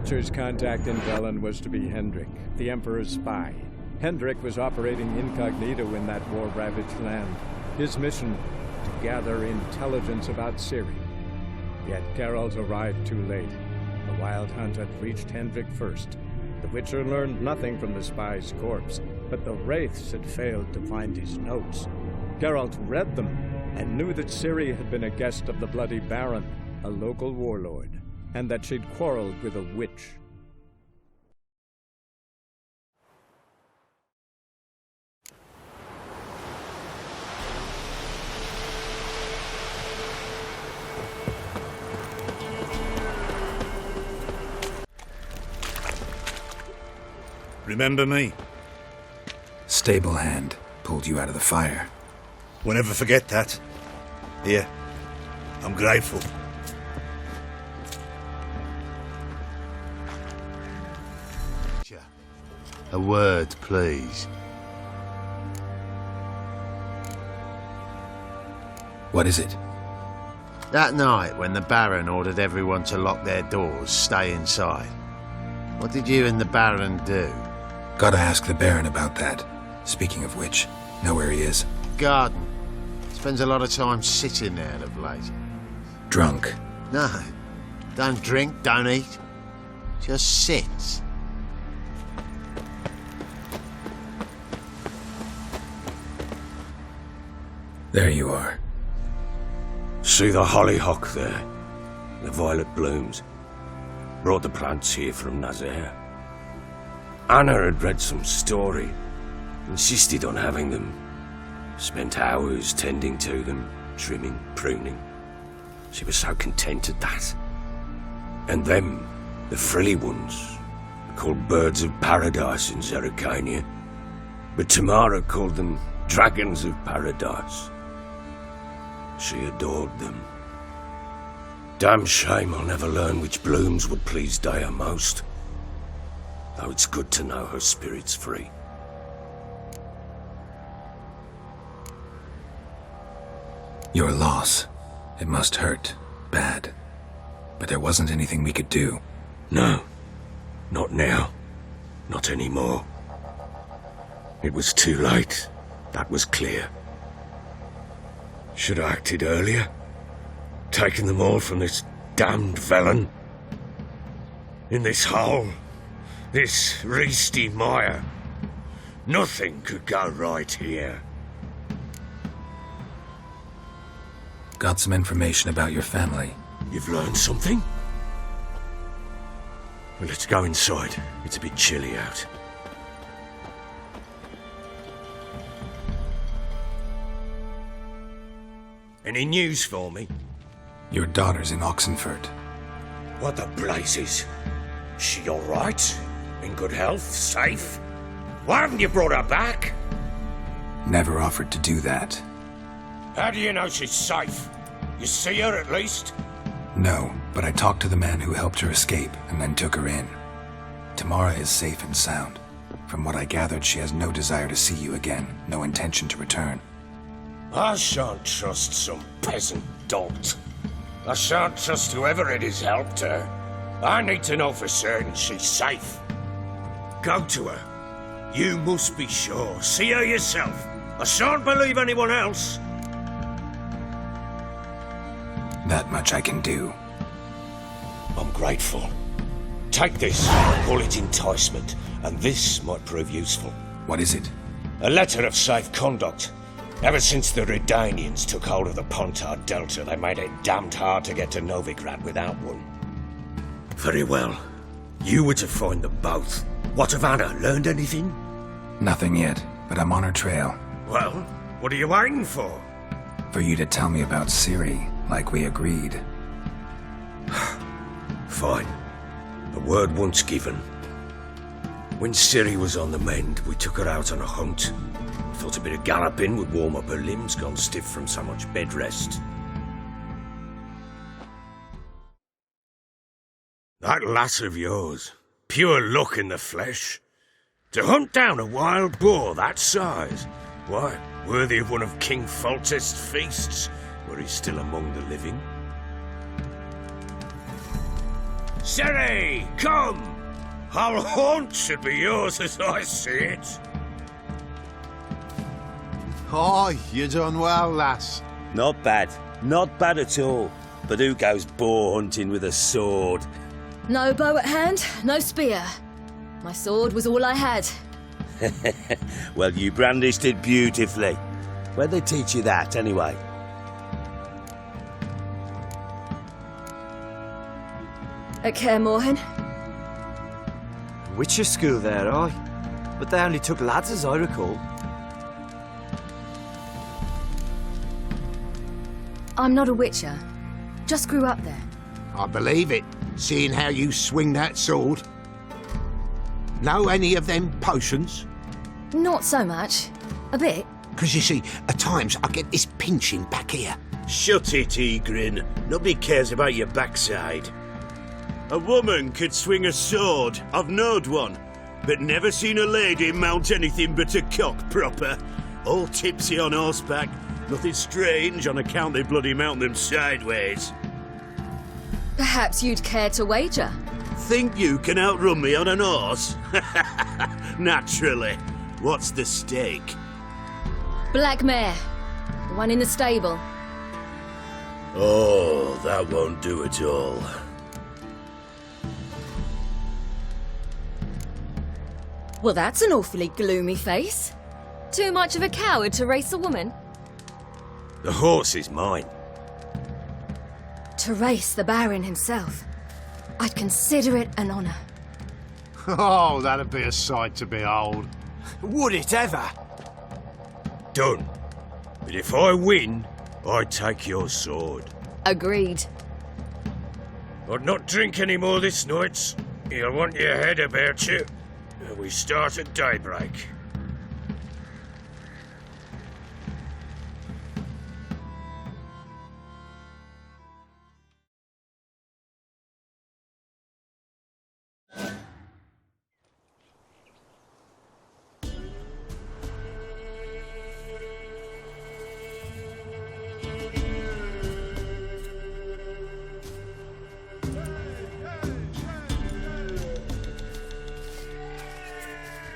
Witcher's contact in Velen was to be Hendrik, the Emperor's spy. Hendrik was operating incognito in that war-ravaged land. His mission, to gather intelligence about Ciri. Yet Geralt arrived too late. The Wild Hunt had reached Hendrik first. The Witcher learned nothing from the spy's corpse, but the Wraiths had failed to find his notes. Geralt read them, and knew that Ciri had been a guest of the Bloody Baron, a local warlord, and that she'd quarreled with a witch. Remember me? Stable hand pulled you out of the fire. Won't ever forget that. Here, I'm grateful. A word, please. What is it? That night when the Baron ordered everyone to lock their doors, stay inside. What did you and the Baron do? Gotta ask the Baron about that. Speaking of which, know where he is? Garden. Spends a lot of time sitting there of late. Drunk. No. Don't drink, don't eat. Just sits. There you are. See the hollyhock there? The violet blooms. Brought the plants here from Nazaire. Anna had read some story. Insisted on having them. Spent hours tending to them, trimming, pruning. She was so content at that. And them, the frilly ones, called birds of paradise in Zerrikania. But Tamara called them dragons of paradise. She adored them. Damn shame I'll never learn which blooms would please Dea most. Though it's good to know her spirit's free. Your loss. It must hurt. Bad. But there wasn't anything we could do. No. Not now. Not anymore. It was too late. That was clear. Should have acted earlier. Taken them all from this damned Velen. In this hole. This reesty mire. Nothing could go right here. Got some information about your family. You've learned something? Well, let's go inside. It's a bit chilly out. Any news for me? Your daughter's in Oxenfurt. What the blazes? She all right? In good health? Safe? Why haven't you brought her back? Never offered to do that. How do you know she's safe? You see her at least? No, but I talked to the man who helped her escape and then took her in. Tamara is safe and sound. From what I gathered, she has no desire to see you again, no intention to return. I shan't trust some peasant dolt. I shan't trust whoever it is helped her. I need to know for certain she's safe. Go to her. You must be sure. See her yourself. I shan't believe anyone else. That much I can do. I'm grateful. Take this, call it enticement, and this might prove useful. What is it? A letter of safe conduct. Ever since the Redanians took hold of the Pontar Delta, they made it damned hard to get to Novigrad without one. Very well. You were to find them both. What of Anna? Learned anything? Nothing yet, but I'm on her trail. Well, what are you waiting for? For you to tell me about Ciri, like we agreed. Fine. A word once given. When Ciri was on the mend, we took her out on a hunt. Thought a bit of galloping would warm up her limbs, gone stiff from so much bed rest. That lass of yours, pure luck in the flesh. To hunt down a wild boar that size, why, worthy of one of King Foltest's feasts, were he still among the living. Siri, come! Our haunt should be yours as I see it. Aye, you done well, lass. Not bad. Not bad at all. But who goes boar hunting with a sword? No bow at hand, no spear. My sword was all I had. Well, you brandished it beautifully. Where'd they teach you that, anyway? At Kaer Morhen. Witcher school there, aye. But they only took lads, as I recall. I'm not a witcher. Just grew up there. I believe it, seeing how you swing that sword. Know any of them potions? Not so much. A bit. Because you see, at times I get this pinching back here. Shut it, Egrin. Nobody cares about your backside. A woman could swing a sword. I've knowed one. But never seen a lady mount anything but a cock proper. All tipsy on horseback. Nothing strange on account they bloody mount them sideways. Perhaps you'd care to wager? Think you can outrun me on an horse? Naturally. What's the stake? Black mare. One in the stable. Oh, that won't do at all. Well, that's an awfully gloomy face. Too much of a coward to race a woman? The horse is mine. To race the Baron himself. I'd consider it an honour. Oh, that'd be a sight to behold. Would it ever? Done. But if I win, I take your sword. Agreed. I'd not drink any more this night. You'll want your head about you. We start at daybreak.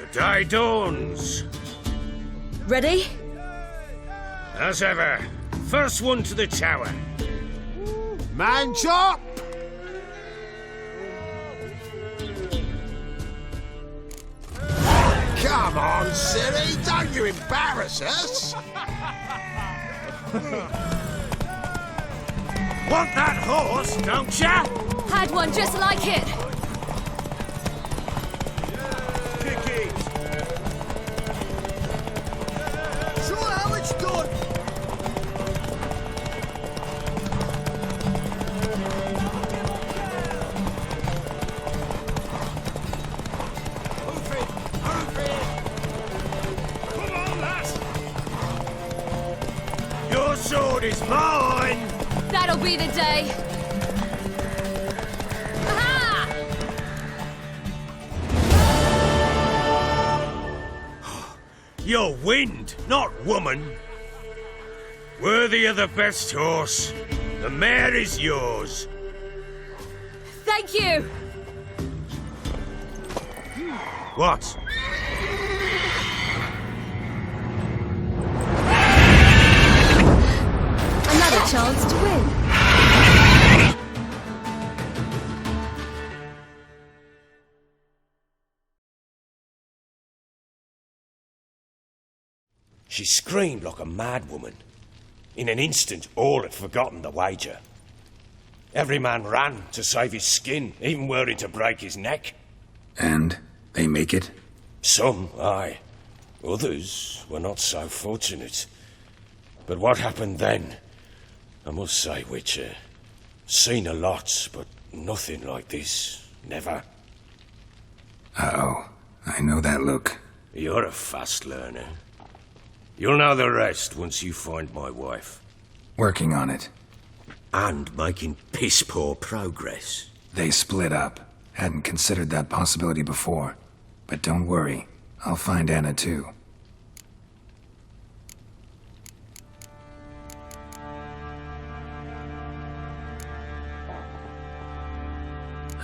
The day dawns. Ready? As ever, first one to the tower. Man chop! Come on, Siri, don't you embarrass us! Want that horse, don't ya? Had one just like it. Kick it. Show how it's done! Come on, lass. Your sword is mine. That'll be the day. Aha! You're wind, not woman. Worthy of the best horse. The mare is yours. Thank you. What? Another chance to win. She screamed like a mad woman. In an instant, all had forgotten the wager. Every man ran to save his skin, even were it to break his neck. And they make it? Some, aye. Others were not so fortunate. But what happened then? I must say, Witcher, seen a lot, but nothing like this. Never. Uh-oh. I know that look. You're a fast learner. You'll know the rest once you find my wife. Working on it. And making piss-poor progress. They split up. Hadn't considered that possibility before. But don't worry. I'll find Anna too.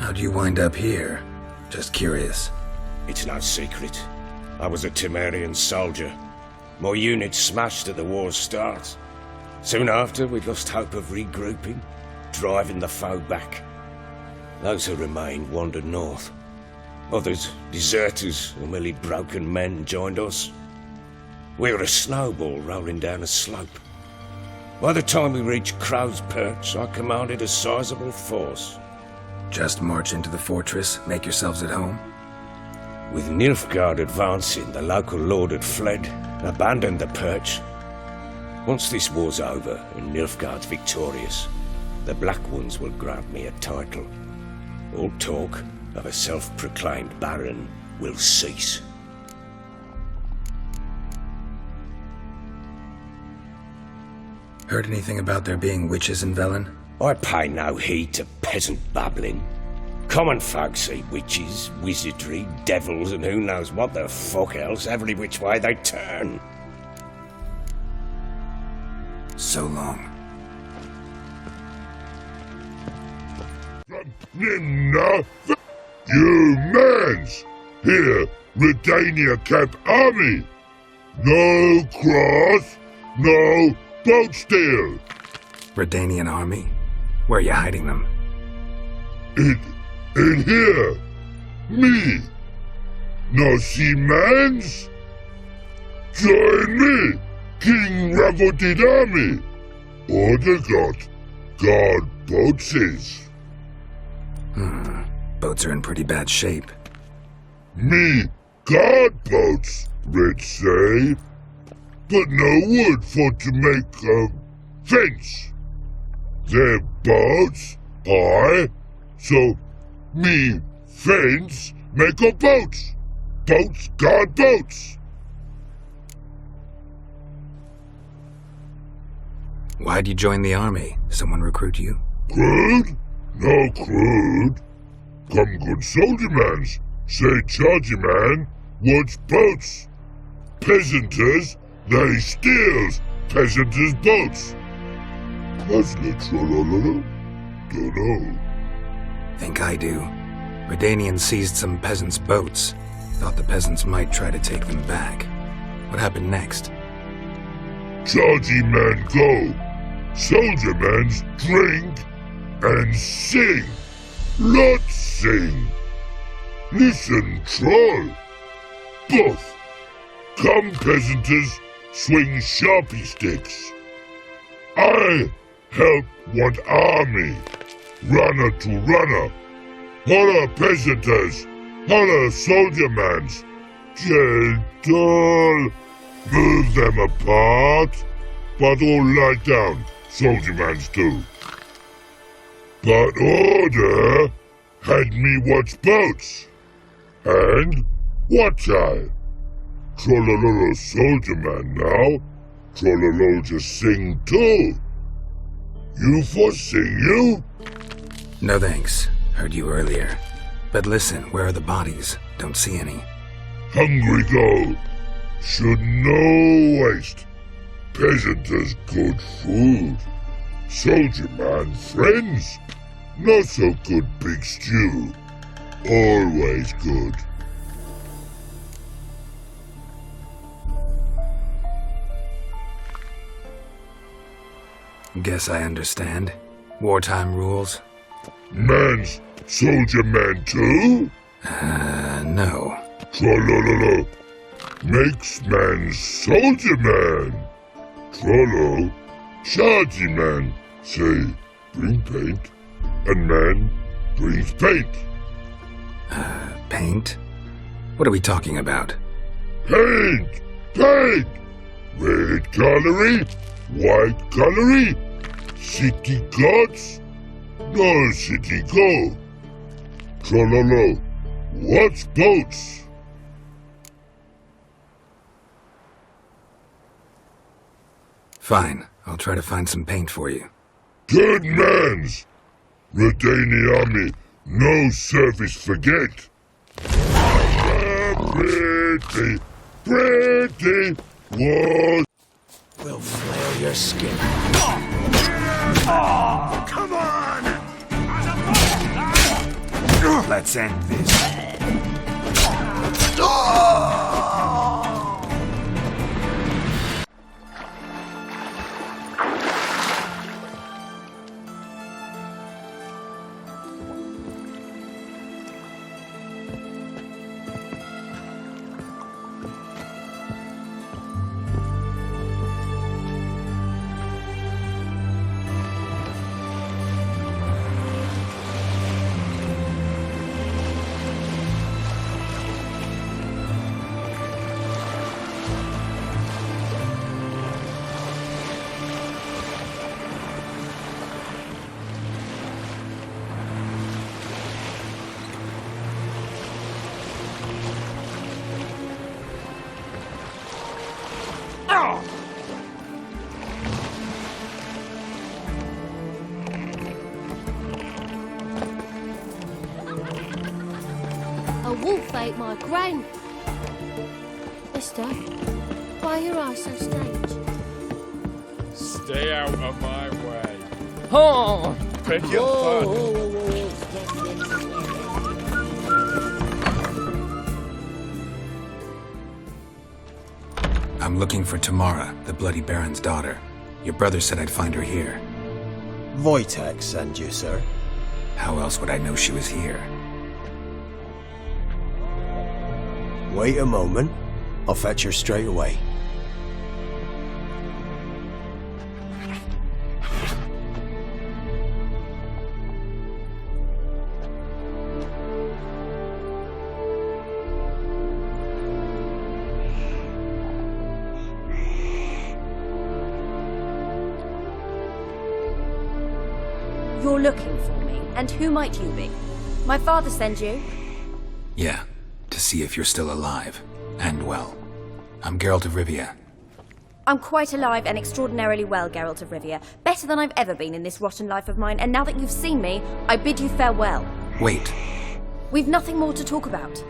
How'd you wind up here? Just curious. It's no secret. I was a Temerian soldier. My unit smashed at the war's start. Soon after, we lost hope of regrouping, driving the foe back. Those who remained wandered north. Others, deserters or merely broken men, joined us. We were a snowball rolling down a slope. By the time we reached Crow's Perch, I commanded a sizable force. Just march into the fortress, make yourselves at home? With Nilfgaard advancing, the local lord had fled, abandoned the Perch. Once this war's over and Nilfgaard's victorious, the Black Ones will grant me a title. All talk of a self-proclaimed baron will cease. Heard anything about there being witches in Velen? I pay no heed to peasant babbling. Common folk see witches, wizardry, devils, and who knows what the fuck else every which way they turn. So long. Nimna, you mans! Here, Redania Camp Army! No cross, no boat steal! Redanian army? Where are you hiding them? In here! Me! No see mans? Join me, King Ravodid Army! Order God boatses. Boats are in pretty bad shape. Me guard boats, Red say. But no wood for to make a fence. Their boats, aye. So me fence make a boats. Boats guard boats. Why'd you join the army? Someone recruit you? Crude? No crude. Come good soldier mans. Say chargy man, what's boats? Peasanters, they steals peasanters' boats. Puzzler trollololo? Dunno. Think I do. Redanians seized some peasants' boats. Thought the peasants might try to take them back. What happened next? Chargy man go. Soldier mans drink and sing. Lots sing. Listen, troll. Both. Come, peasanters, swing sharpie sticks. I help one army. Runner to runner. Holla, peasanters. Holla, soldier mans. Gentle. Move them apart. But all lie down, soldier mans do. But order had me watch boats. And watch I. Trollololo soldier man now. Trollolo just sing too. You for sing you? No thanks. Heard you earlier. But listen, where are the bodies? Don't see any. Hungry go. Should no waste. Peasanters good food. Soldier man friends. Not so good big stew. Always good. Guess I understand. Wartime rules? Man's soldier man too? No. Trollololo. Makes man soldier man. Trollo. Chargy man. Say, bring paint. And man brings paint. Paint? What are we talking about? Paint! Paint! Red colory, white colory, city gods, no city go. Trollolo, what's boats? Fine, I'll try to find some paint for you. Good mans! Redani army, no service forget. Pretty, pretty was. We'll flail your skin. Come on! Let's end this. A wolf ate my grain. Mister, why are your eyes so strange? Stay out of my way. Oh! Beg your pardon. I'm looking for Tamara, the Bloody Baron's daughter. Your brother said I'd find her here. Wojtek sent you, sir. How else would I know she was here? Wait a moment. I'll fetch her straight away. You're looking for me, and who might you be? My father sent you? Yeah, to see if you're still alive. And well. I'm Geralt of Rivia. I'm quite alive and extraordinarily well, Geralt of Rivia. Better than I've ever been in this rotten life of mine, and now that you've seen me, I bid you farewell. Wait. We've nothing more to talk about.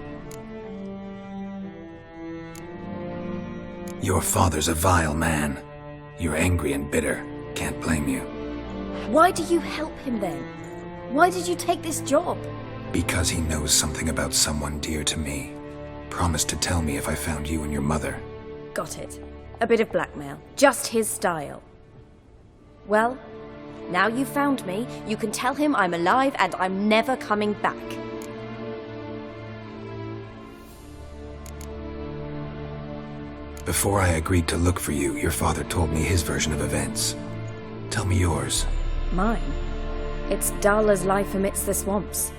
Your father's a vile man. You're angry and bitter. Can't blame you. Why do you help him then? Why did you take this job? Because he knows something about someone dear to me. Promised to tell me if I found you and your mother. Got it. A bit of blackmail. Just his style. Well, now you've found me, you can tell him I'm alive and I'm never coming back. Before I agreed to look for you, your father told me his version of events. Tell me yours. Mine? It's dull as life amidst the swamps.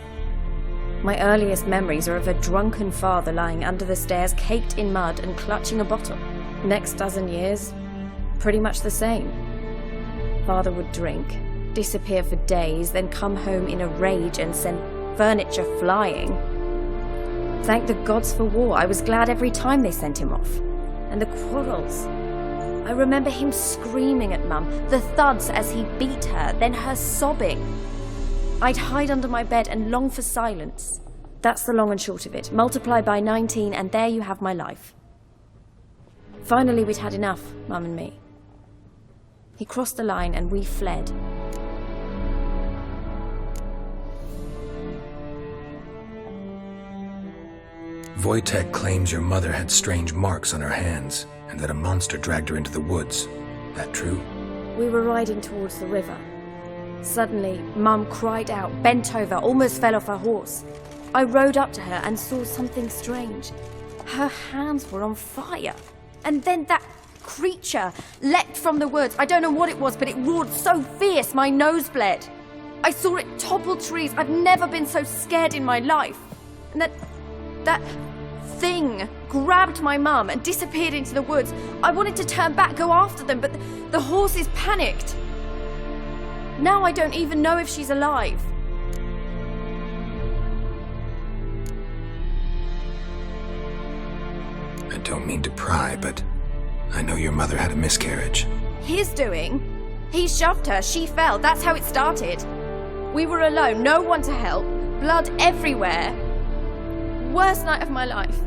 My earliest memories are of a drunken father lying under the stairs, caked in mud and clutching a bottle. Next dozen years, pretty much the same. Father would drink, disappear for days, then come home in a rage and send furniture flying. Thank the gods for war. I was glad every time they sent him off. And the quarrels. I remember him screaming at Mum, the thuds as he beat her, then her sobbing. I'd hide under my bed and long for silence. That's the long and short of it. Multiply by 19 and there you have my life. Finally, we'd had enough, Mum and me. He crossed the line and we fled. Wojtek claims your mother had strange marks on her hands, and that a monster dragged her into the woods. That true? We were riding towards the river. Suddenly, Mum cried out, bent over, almost fell off her horse. I rode up to her and saw something strange. Her hands were on fire. And then that creature leapt from the woods. I don't know what it was, but it roared so fierce, my nose bled. I saw it topple trees. I've never been so scared in my life. And that thing grabbed my mum and disappeared into the woods. I wanted to turn back, go after them, but the horses panicked. Now I don't even know if she's alive. I don't mean to pry, but I know your mother had a miscarriage. His doing? He shoved her, she fell, that's how it started. We were alone, no one to help, blood everywhere. Worst night of my life.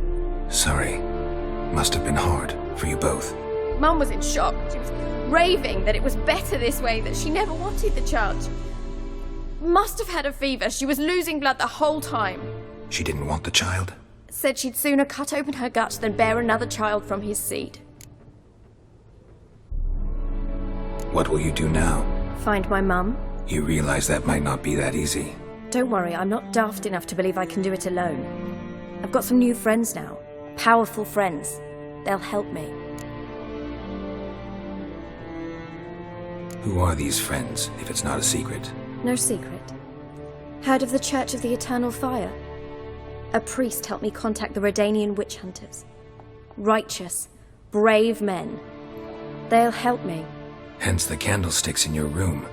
Sorry. Must have been hard for you both. Mum was in shock. She was raving that it was better this way, that she never wanted the child. Must have had a fever. She was losing blood the whole time. She didn't want the child? Said she'd sooner cut open her gut than bear another child from his seed. What will you do now? Find my mum. You realize that might not be that easy. Don't worry, I'm not daft enough to believe I can do it alone. I've got some new friends now. Powerful friends. They'll help me. Who are these friends, if it's not a secret? No secret. Heard of the Church of the Eternal Fire? A priest helped me contact the Redanian witch hunters. Righteous, brave men. They'll help me. Hence the candlesticks in your room.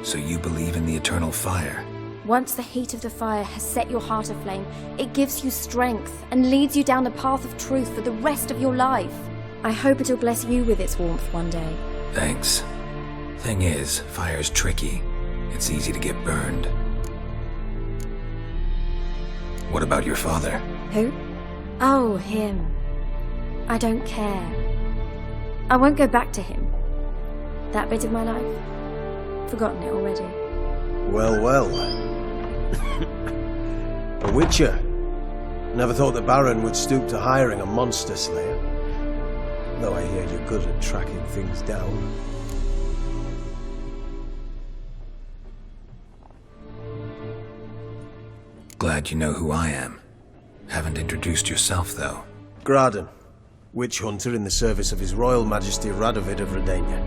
So you believe in the eternal fire? Once the heat of the fire has set your heart aflame, it gives you strength and leads you down the path of truth for the rest of your life. I hope it'll bless you with its warmth one day. Thanks. Thing is, fire's tricky. It's easy to get burned. What about your father? Who? Oh, him. I don't care. I won't go back to him. That bit of my life? Forgotten it already. Well, well. A witcher. Never thought the Baron would stoop to hiring a monster slayer. Though I hear you're good at tracking things down. Glad you know who I am. Haven't introduced yourself, though. Graden, witch hunter in the service of His Royal Majesty Radovid of Redania.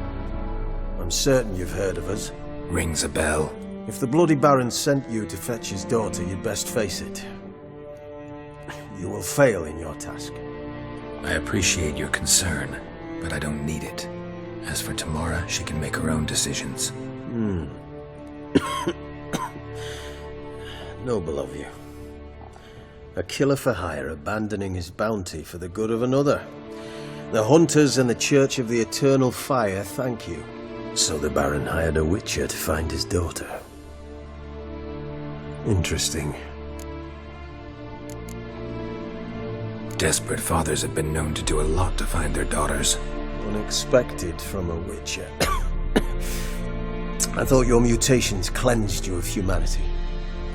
I'm certain you've heard of us. Rings a bell. If the Bloody Baron sent you to fetch his daughter, you'd best face it. You will fail in your task. I appreciate your concern, but I don't need it. As for Tamara, she can make her own decisions. Noble of you. A killer for hire abandoning his bounty for the good of another. The hunters and the Church of the Eternal Fire thank you. So the Baron hired a witcher to find his daughter. Interesting. Desperate fathers have been known to do a lot to find their daughters. Unexpected from a witcher. I thought your mutations cleansed you of humanity.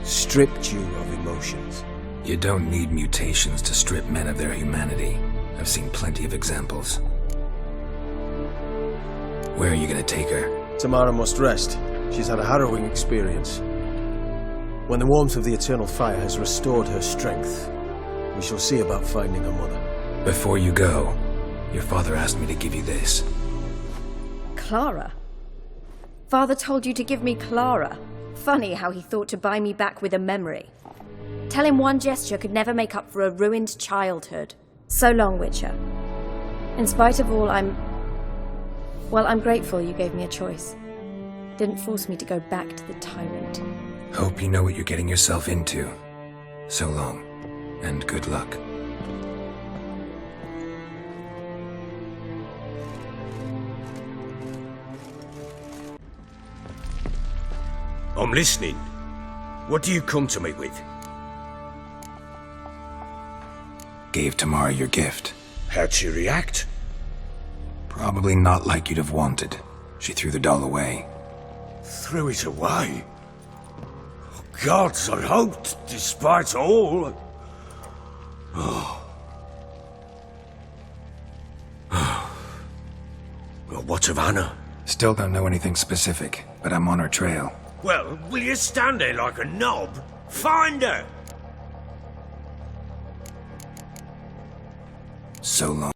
Stripped you of emotions. You don't need mutations to strip men of their humanity. I've seen plenty of examples. Where are you gonna take her? Tamara must rest. She's had a harrowing experience. When the warmth of the Eternal Fire has restored her strength, we shall see about finding her mother. Before you go, your father asked me to give you this. Clara? Father told you to give me Clara. Funny how he thought to buy me back with a memory. Tell him one gesture could never make up for a ruined childhood. So long, Witcher. In spite of all, I'm grateful you gave me a choice. Didn't force me to go back to the tyrant. Hope you know what you're getting yourself into. So long, and good luck. I'm listening. What do you come to me with? Gave Tamara your gift. How'd she react? Probably not like you'd have wanted. She threw the doll away. Threw it away? Oh, gods, I hoped, despite all. Oh. Well, what of Anna? Still don't know anything specific, but I'm on her trail. Well, will you stand there like a knob? Find her! So long.